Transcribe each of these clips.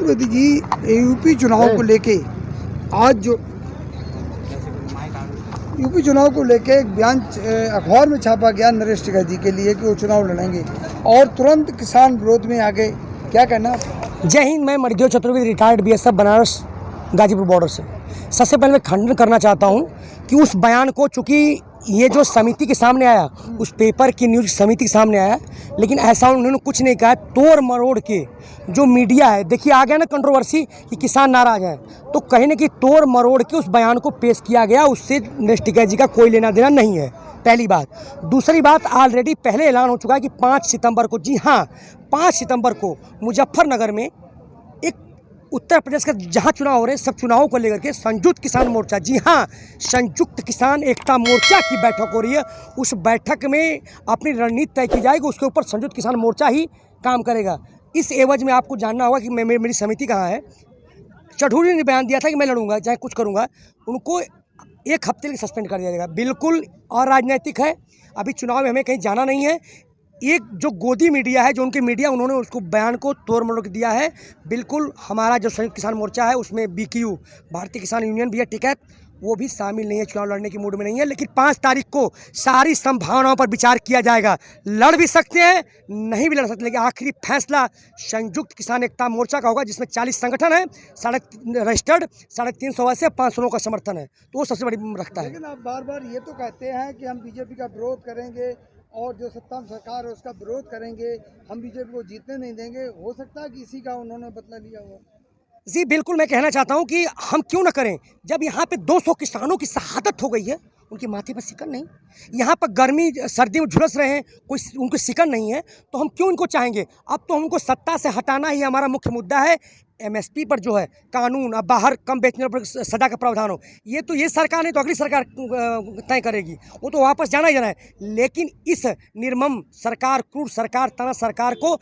Chaturvedi ji, UP चुनाव को लेके आज जो यूपी चुनाव को लेके एक बयान अखबार में छापा गया नरेश टिकैत जी के लिए कि वो चुनाव लड़ेंगे और तुरंत किसान विरोध में आ गए, क्या कहना? जय हिंद। मैं मर्गियो Chaturvedi, retired BSF, Banaras Ghazipur border से। सबसे पहले मैं खंडन करना चाहता हूं कि उस बयान को, चूँकि ये जो समिति के सामने आया, उस पेपर की न्यूज़ समिति के सामने आया, लेकिन ऐसा उन्होंने कुछ नहीं कहा। तोड़ मरोड़ के जो मीडिया है, देखिए आ गया ना कंट्रोवर्सी कि किसान नाराज हैं, तो कहीं ना कहीं तोड़ मरोड़ के उस बयान को पेश किया गया। उससे नरेश टिकैत जी का कोई लेना देना नहीं है, पहली बात। दूसरी बात, ऑलरेडी पहले ऐलान हो चुका है कि 5 सितंबर को, जी हाँ 5 सितंबर को मुजफ्फरनगर में एक उत्तर प्रदेश का जहां चुनाव हो रहे हैं, सब चुनावों को लेकर के संयुक्त किसान मोर्चा, जी हाँ संयुक्त किसान एकता मोर्चा की बैठक हो रही है। उस बैठक में अपनी रणनीति तय की जाएगी, उसके ऊपर संयुक्त किसान मोर्चा ही काम करेगा। इस एवज में आपको जानना होगा कि मेरी समिति कहाँ है। चौधरी ने बयान दिया था कि मैं लड़ूंगा, चाहे कुछ करूंगा, उनको 1 हफ्ते के लिए सस्पेंड कर दिया जाएगा। बिल्कुल अराजनैतिक है, अभी चुनाव में हमें कहीं जाना नहीं है। एक जो गोदी मीडिया है, जो उनके मीडिया, उन्होंने उसको बयान को तोड़ मरोड़ दिया है। बिल्कुल हमारा जो संयुक्त किसान मोर्चा है, उसमें BQ भारतीय किसान यूनियन भी है, टिकैत, वो भी शामिल नहीं है, चुनाव लड़ने की मूड में नहीं है। लेकिन 5 तारीख को सारी संभावनाओं पर विचार किया जाएगा। लड़ भी सकते हैं, नहीं भी लड़ सकते, लेकिन आखिरी फैसला संयुक्त किसान एकता मोर्चा का होगा, जिसमें 40 संगठन है, रजिस्टर्ड 350 से 500 लोगों का समर्थन है, तो वो सबसे बड़ी रखता है। लेकिन आप बार बार ये तो कहते हैं कि हम बीजेपी का विरोध करेंगे और जो सत्ता में सरकार है उसका विरोध करेंगे, हम बीजेपी को जीतने नहीं देंगे। हो सकता है कि इसी का उन्होंने बदला लिया हो। जी बिल्कुल, मैं कहना चाहता हूं कि हम क्यों ना करें, जब यहाँ पे 200 किसानों की शहादत हो गई है, उनके माथे पर सिकन नहीं, यहाँ पर गर्मी सर्दी में झुलस रहे हैं, कोई उनको सिकन नहीं है, तो हम क्यों इनको चाहेंगे? अब तो हमको सत्ता से हटाना ही हमारा मुख्य मुद्दा है। MSP पर जो है कानून, अब बाहर कम बेचने पर सजा का प्रावधान हो, ये तो ये सरकार नहीं तो अगली सरकार तय करेगी, वो तो वापस जाना ही जाना है। लेकिन इस निर्मम सरकार, क्रूर सरकार, तना सरकार को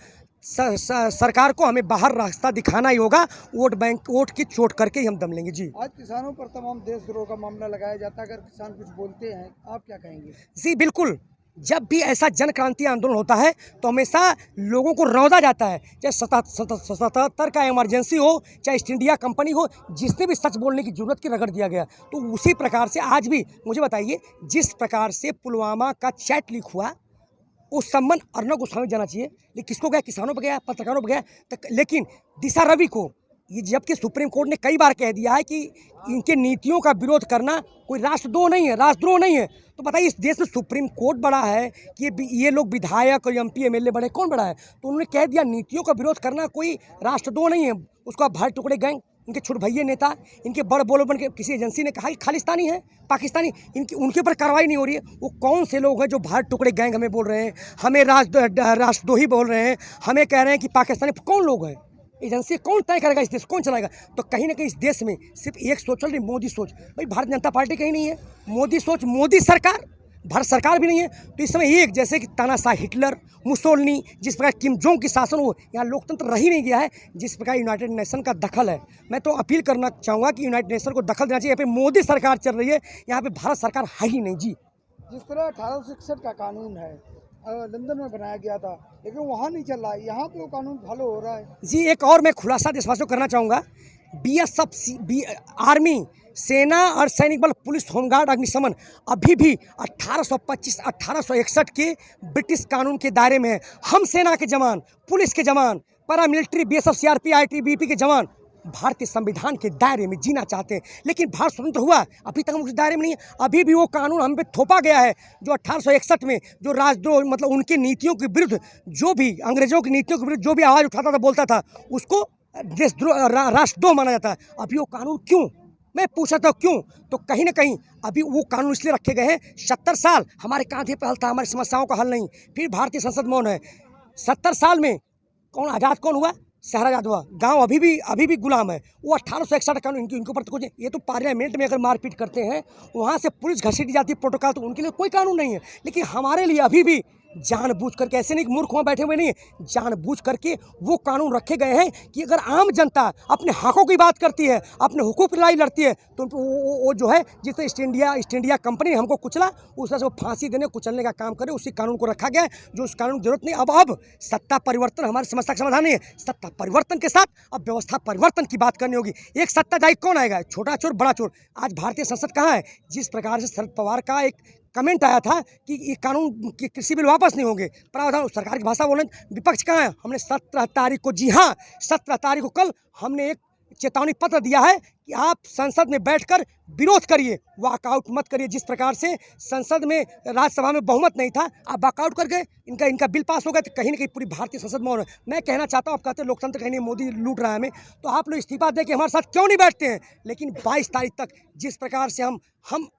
सरकार को हमें बाहर रास्ता दिखाना ही होगा। वोट बैंक, वोट की चोट करके ही हम दम लेंगे। जी, आज किसानों पर तमाम देशद्रोह का मामला लगाया जाता है, अगर किसान कुछ बोलते हैं, आप क्या कहेंगे? जी बिल्कुल, जब भी ऐसा जन क्रांति आंदोलन होता है तो हमेशा लोगों को रौंदा जाता है, चाहे 77 का इमरजेंसी हो, चाहे ईस्ट इंडिया कंपनी हो, जिसने भी सच बोलने की जरूरत की रगड़ दिया गया। तो उसी प्रकार से आज भी मुझे बताइए, जिस प्रकार से पुलवामा का चैट लीक हुआ, वो सम्मान अर्नब गोस्वामी जाना चाहिए, लेकिन किसको गया? किसानों पर गया, पत्रकारों पर गया। लेकिन दिशा रवि को, ये जबकि सुप्रीम कोर्ट ने कई बार कह दिया है कि इनके नीतियों का विरोध करना कोई राष्ट्रद्रोह नहीं है, राष्ट्रद्रोह नहीं है। तो बताइए, इस देश में सुप्रीम कोर्ट बड़ा है कि ये लोग विधायक और MP MLA बड़े, कौन बड़ा है? तो उन्होंने कह दिया नीतियों का विरोध करना कोई राष्ट्रद्रोह नहीं है। उसको आप भारत टुकड़े गैंग, इनके छोटे भैया नेता, इनके बड़ बोलो बन के किसी एजेंसी ने कहा कि खालिस्तानी है, पाकिस्तानी, उनके ऊपर कार्रवाई नहीं हो रही है। वो कौन से लोग हैं जो भारत टुकड़े गैंग हमें बोल रहे हैं, हमें राष्ट्रद्रोही बोल रहे हैं, हमें कह रहे हैं कि पाकिस्तानी? कौन लोग हैं? एजेंसी कौन तय करेगा इस देश, कौन चलाएगा? तो कहीं ना कहीं इस देश में सिर्फ एक सोच चल रही, मोदी सोच। भाई भारतीय जनता पार्टी कहीं नहीं है, मोदी सोच, मोदी सरकार, भारत सरकार भी नहीं है। तो इस समय एक, जैसे कि तानाशाह हिटलर, मुसोलिनी, जिस प्रकार किम जोंग की शासन हो, यहाँ लोकतंत्र रह ही नहीं गया है। जिस प्रकार यूनाइटेड नेशन का दखल है, मैं तो अपील करना चाहूँगा कि यूनाइटेड नेशन को दखल देना चाहिए। यहाँ पे मोदी सरकार चल रही है, यहाँ पे भारत सरकार है ही नहीं। जी, जिस तरह 1861 का कानून है, लंदन में बनाया गया था, लेकिन वहाँ नहीं चल रहा है, यहाँ पे वो कानून फॉलो हो रहा है। जी, एक और मैं खुलासा देशवासियों को करना चाहूँगा। BSF, आर्मी, सेना और सैनिक बल, पुलिस, होमगार्ड, अग्निशमन अभी भी 1825, 1861 के ब्रिटिश कानून के दायरे में है। हम सेना के जवान, पुलिस के जवान, पैरामिलिट्री, BSF, CRP, ITBP के जवान भारतीय संविधान के दायरे में जीना चाहते हैं। लेकिन भारत स्वतंत्र हुआ, अभी तक हम उस दायरे में नहीं है। अभी भी वो कानून हम पे थोपा गया है जो 1861 में, जो राजद्रोह, मतलब उनकी नीतियों के विरुद्ध, जो भी अंग्रेजों की नीतियों के विरुद्ध जो भी आवाज़ उठाता था, बोलता था, उसको देशद्रोह, राष्ट्रद्रोह माना जाता है। अभी वो कानून क्यों, मैं पूछा था क्यों? तो कहीं ना कहीं अभी वो कानून इसलिए रखे गए हैं, 70 साल हमारे कांधे पर हल था, हमारी समस्याओं का हल नहीं। फिर भारतीय संसद मौन है। 70 साल में कौन आज़ाद, कौन हुआ? शहराजाद हुआ। गांव अभी भी गुलाम है। वो 1861 कानून इनके ऊपर तो कुछ, ये तो पार्लियामेंट में अगर मारपीट करते हैं, वहाँ से पुलिस घसीटी जाती है, प्रोटोकॉल, तो उनके लिए कोई कानून नहीं है। लेकिन हमारे लिए अभी भी जानबूझ करके, ऐसे नहीं मूर्ख वहाँ बैठे हुए नहीं है, जानबूझ करके वो कानून रखे गए हैं कि अगर आम जनता अपने हकों की बात करती है, अपने हुकूक की लड़ाई लड़ती है, तो वो जो है जिससे ईस्ट इंडिया कंपनी ने हमको कुचला, उस तरह से वो फांसी देने कुचलने का काम करे, उसी कानून को रखा गया है जो उस कानून की जरूरत नहीं। अब सत्ता परिवर्तन हमारी समस्या का समाधान नहीं है, सत्ता परिवर्तन के साथ अब व्यवस्था परिवर्तन की बात करनी होगी। एक सत्ताधारी कौन आएगा, छोटा चोर बड़ा चोर। आज भारतीय संसद कहाँ है? जिस प्रकार से शरद पवार का एक कमेंट आया था कि ये कानून के कृषि बिल वापस नहीं होंगे, प्रावधान सरकार की भाषा बोलें, विपक्ष कहाँ है? हमने 17 तारीख को, जी हाँ 17 तारीख को कल हमने एक चेतावनी पत्र दिया है कि आप संसद में बैठकर विरोध करिए, वॉकआउट मत करिए। जिस प्रकार से संसद में, राज्यसभा में बहुमत नहीं था, आप वॉकआउट करके इनका बिल पास हो गया, तो कहीं ना कहीं पूरी भारतीय संसद में। मैं कहना चाहता हूँ, आप कहते हैं लोकतंत्र कहीं नहीं, मोदी लूट रहा है हमें, तो आप लोग इस्तीफा दे के हमारे साथ क्यों नहीं बैठते हैं? लेकिन 22 तारीख तक जिस प्रकार से हम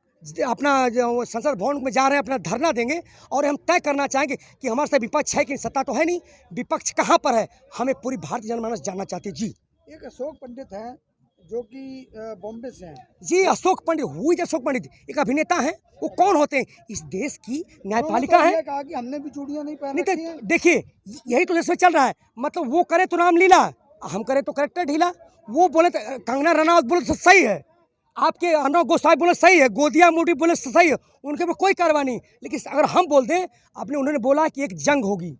अपना जो संसद भवन में जा रहे हैं, अपना धरना देंगे और हम तय करना चाहेंगे कि हमारे साथ विपक्ष है कि सत्ता तो है नहीं, विपक्ष कहाँ पर है, हमें पूरी भारतीय जनमानस जानना चाहती है। जी, एक अशोक पंडित हैं जो कि बॉम्बे से हैं। जी अशोक पंडित, हुई अशोक पंडित एक अभिनेता हैं, वो कौन होते हैं? इस देश की न्यायपालिका है। कहा कि हमने भी चूड़ियां नहीं पहन नहीं रखी हैं। तो देखिए, यही तो देश में चल रहा है, मतलब वो करे तो रामलीला, हम करे तो करेक्टर ढीला। वो बोले तो कंगना रनावत बोले तो सही है, आपके अर्नब गोस्वामी बोले सही है, गोदिया मोदी बोले सही है, उनके ऊपर कोई कार्रवाई नहीं। लेकिन अगर हम बोल दें, आपने उन्होंने बोला कि एक जंग होगी,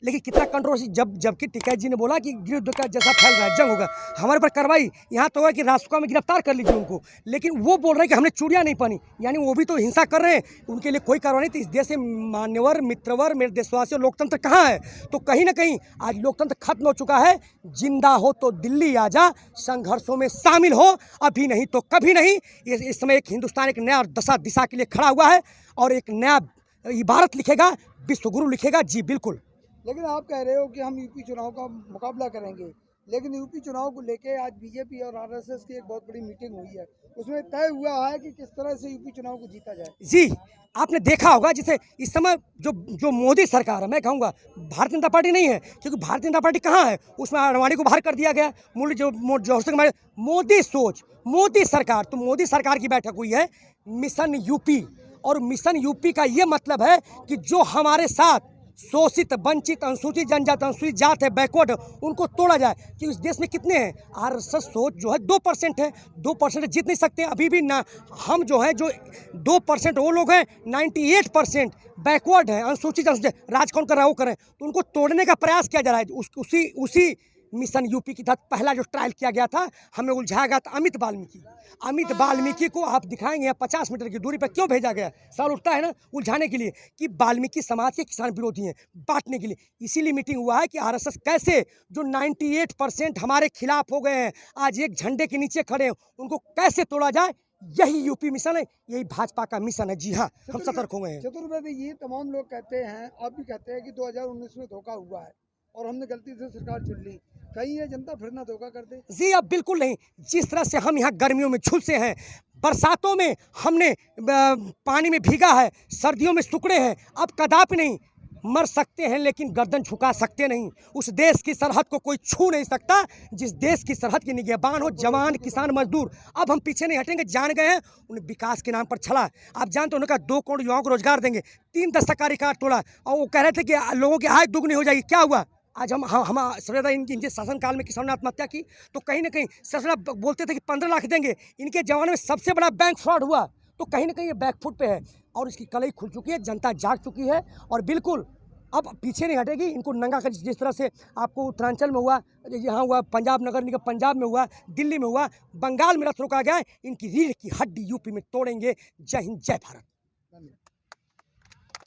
लेकिन कितना कंट्रोवर्सी, जबकि टिकैत जी ने बोला कि गृह का जैसा फैल रहा है, जंग होगा, हमारे पर कार्रवाई यहाँ तो है कि राष्ट्रपति में गिरफ्तार कर लीजिए उनको। लेकिन वो बोल रहे हैं कि हमने चूड़ियाँ नहीं पहनी, यानी वो भी तो हिंसा कर रहे हैं, उनके लिए कोई कार्रवाई नहीं। तो इस देश से मान्यवर मित्रवर मेरे देशवासियों, लोकतंत्र कहाँ है? तो कहीं ना कहीं आज लोकतंत्र खत्म हो चुका है। जिंदा हो तो दिल्ली आजा, संघर्षों में शामिल हो, अभी नहीं तो कभी नहीं। इस समय एक हिंदुस्तान एक नया दिशा के लिए खड़ा हुआ है और एक नया इबारत लिखेगा, विश्वगुरु लिखेगा। जी बिल्कुल। लेकिन आप कह रहे हो कि हम यूपी चुनाव का मुकाबला करेंगे, लेकिन यूपी चुनाव को लेके आज बीजेपी और आरएसएस की एक बहुत बड़ी मीटिंग हुई है, उसमें तय हुआ है कि किस तरह से यूपी चुनाव को जीता जाए। जी, आपने देखा होगा, जैसे इस समय जो मोदी सरकार है, मैं कहूँगा भारतीय जनता पार्टी नहीं है, क्योंकि भारतीय जनता पार्टी कहाँ है? उसमें आडवाणी को बाहर कर दिया गया, मोदी सोच, मोदी सरकार। तो मोदी सरकार की बैठक हुई है मिशन यूपी, और मिशन यूपी का ये मतलब है कि जो हमारे साथ शोषित, वंचित, अनुसूचित जनजाति, अनुसूचित जात है, बैकवर्ड, उनको तोड़ा जाए। कि इस देश में कितने हैं? आरएसएस सोच जो है 2% है, 2% जीत नहीं सकते अभी भी ना। हम जो है, जो 2% वो लोग हैं, 98% बैकवर्ड है, अनुसूचित राज कौन कर रहा है वो करें, तो उनको तोड़ने का प्रयास किया जा रहा है। उसी मिशन यूपी के तहत पहला जो ट्रायल किया गया था, हमें उलझाया गया था अमित वाल्मीकि को। आप दिखाएंगे यहाँ 50 मीटर की दूरी पर क्यों भेजा गया? सवाल उठता है ना, उलझाने के लिए कि वाल्मीकि समाज के किसान विरोधी हैं, बांटने के लिए। इसीलिए मीटिंग हुआ है कि आरएसएस कैसे, जो 98% हमारे खिलाफ हो गए हैं, आज एक झंडे के नीचे खड़े हैं, उनको कैसे तोड़ा जाए। यही यूपी मिशन है, यही भाजपा का मिशन है। जी हाँ, हम सतर्क हो गए हैं। चतुर्वेदी जी, तमाम लोग कहते हैं, आप भी कहते हैं कि 2019 में धोखा हुआ है और हमने गलती से सरकार चुन ली, कहीं ये जनता फिर ना धोखा कर दे। जी अब बिल्कुल नहीं। जिस तरह से हम यहाँ गर्मियों में झुलसे हैं, बरसातों में हमने पानी में भीगा है, सर्दियों में सुकड़े हैं, अब कदापि नहीं। मर सकते हैं लेकिन गर्दन झुका सकते नहीं। उस देश की सरहद को कोई छू नहीं सकता जिस देश की सरहद के निगहबान हो जवान, किसान, मजदूर। अब हम पीछे नहीं हटेंगे। जान गए हैं उन्हें विकास के नाम पर छला। आप जानते हो, उन्होंने कहा 2 करोड़ युवाओं को रोजगार देंगे, 3 दशक का रिकॉर्ड तोड़ा, और वो कह रहे थे कि लोगों की आय दुगनी हो जाएगी। क्या हुआ? आज हम सबसे ज़्यादा इनके शासनकाल में किसानों ने आत्महत्या की, तो कहीं ना कहीं सबसे बोलते थे कि 15 लाख देंगे, इनके जमाने में सबसे बड़ा बैंक फ्रॉड हुआ। तो कहीं ना कहीं ये बैकफुट पे है और इसकी कलई खुल चुकी है, जनता जाग चुकी है और बिल्कुल अब पीछे नहीं हटेगी। इनको नंगा कर, जिस तरह से आपको उत्तरांचल में हुआ, यहाँ हुआ, पंजाब नगर निगम पंजाब में हुआ, दिल्ली में हुआ, बंगाल में रथ रोका गया है, इनकी रीढ़ की हड्डी यूपी में तोड़ेंगे। जय हिंद, जय भारत।